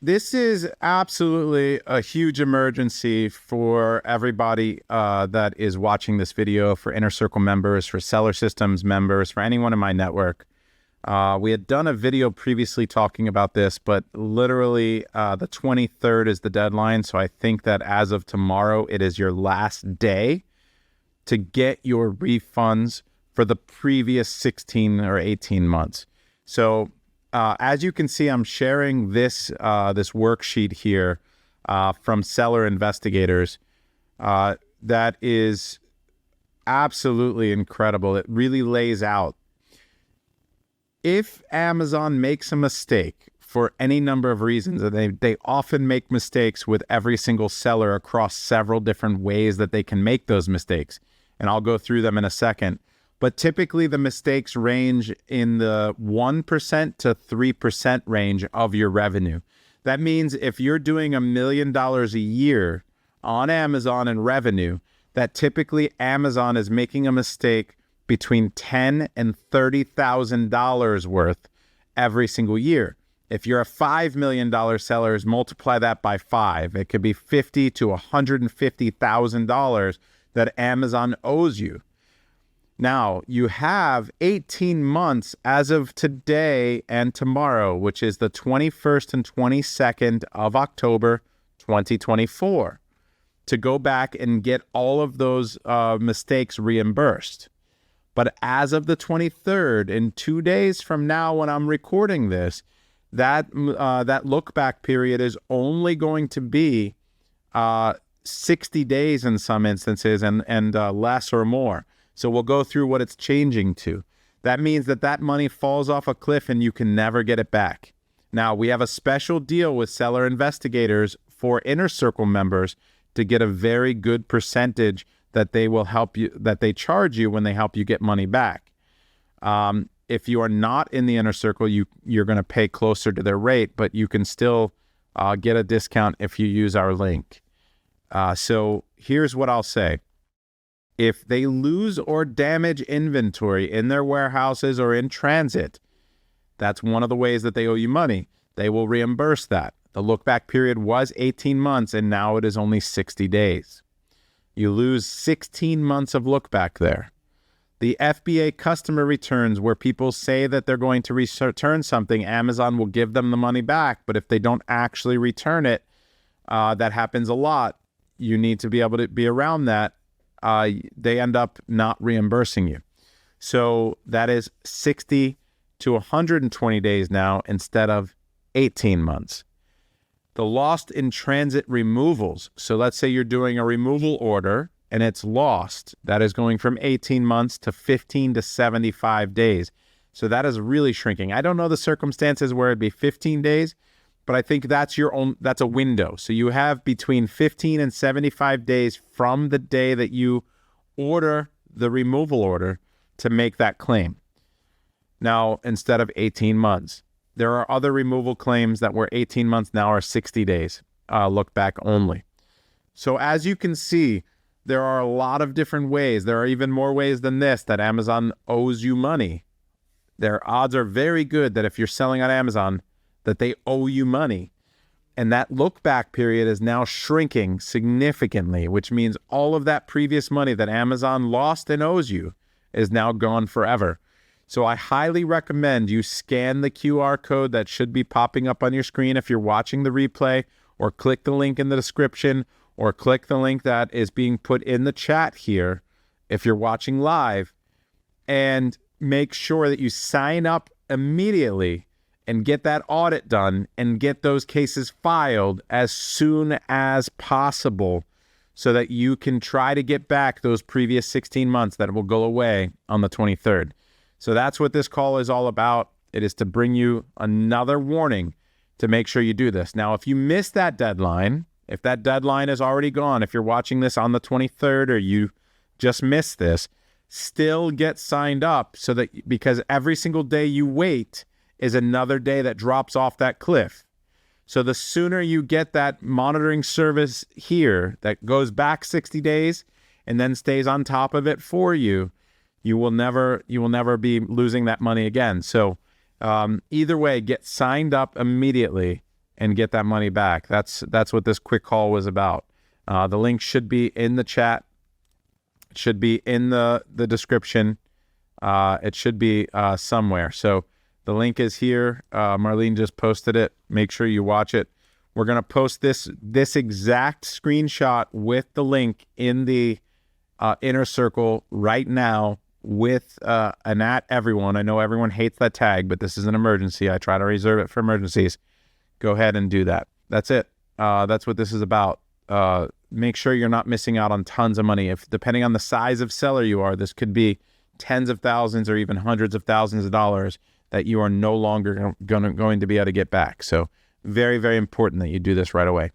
This is absolutely a huge emergency for everybody that is watching this video, for Inner Circle members, for Seller Systems members, for anyone in my network. We had done a video previously talking about this, but literally the 23rd is the deadline. So I think that as of tomorrow, it is your last day to get your refunds for the previous 16 or 18 months. So as you can see, I'm sharing this worksheet here from Seller Investigators that is absolutely incredible. It really lays out if Amazon makes a mistake for any number of reasons, and they often make mistakes with every single seller across several different ways that they can make those mistakes. And I'll go through them in a second. But typically the mistakes range in the 1% to 3% range of your revenue. That means if you're doing $1 million a year on Amazon in revenue, that typically Amazon is making a mistake between $10,000 and $30,000 worth every single year. If you're a $5 million seller, multiply that by 5. It could be $50,000 to $150,000 that Amazon owes you. Now, you have 18 months as of today and tomorrow, which is the 21st and 22nd of October, 2024, to go back and get all of those mistakes reimbursed. But as of the 23rd, in 2 days from now when I'm recording this, that look back period is only going to be 60 days in some instances and less or more. So we'll go through what it's changing to. That means that money falls off a cliff and you can never get it back. Now, we have a special deal with Seller Investigators for Inner Circle members to get a very good percentage that they will help you, that they charge you when they help you get money back. If you are not in the Inner Circle, you're going to pay closer to their rate, but you can still get a discount if you use our link. So here's what I'll say. If they lose or damage inventory in their warehouses or in transit, that's one of the ways that they owe you money. They will reimburse that. The look back period was 18 months and now it is only 60 days. You lose 16 months of look back there. The FBA customer returns, where people say that they're going to return something, Amazon will give them the money back. But if they don't actually return it, that happens a lot. You need to be able to be around that. They end up not reimbursing you. So that is 60 to 120 days now instead of 18 months. The lost in transit removals. So let's say you're doing a removal order and it's lost. That is going from 18 months to 15 to 75 days. So that is really shrinking. I don't know the circumstances where it'd be 15 days, but I think that's that's a window. So you have between 15 and 75 days from the day that you order the removal order to make that claim. Now, instead of 18 months, there are other removal claims that were 18 months now are 60 days, look back only. So as you can see, there are a lot of different ways. There are even more ways than this that Amazon owes you money. Their odds are very good that if you're selling on Amazon, that they owe you money. And that look back period is now shrinking significantly, which means all of that previous money that Amazon lost and owes you is now gone forever. So I highly recommend you scan the QR code that should be popping up on your screen if you're watching the replay, or click the link in the description, or click the link that is being put in the chat here if you're watching live, and make sure that you sign up immediately and get that audit done and get those cases filed as soon as possible so that you can try to get back those previous 16 months that will go away on the 23rd. So that's what this call is all about. It is to bring you another warning to make sure you do this. Now, if you miss that deadline, if that deadline is already gone, if you're watching this on the 23rd or you just missed this, still get signed up so that, because every single day you wait is another day that drops off that cliff. So the sooner you get that monitoring service here that goes back 60 days and then stays on top of it for you, you will never be losing that money again. So either way, get signed up immediately and get that money back. That's what this quick call was about. The link should be in the chat. It should be in the description. It should be somewhere. So the link is here. Marlene just posted it. Make sure you watch it. We're going to post this exact screenshot with the link in the inner circle right now with an @everyone. I know everyone hates that tag, but this is an emergency. I try to reserve it for emergencies. Go ahead and do that. That's it. That's what this is about. Make sure you're not missing out on tons of money. If depending on the size of seller you are, this could be tens of thousands or even hundreds of thousands of dollars that you are no longer going to be able to get back. So very, very important that you do this right away.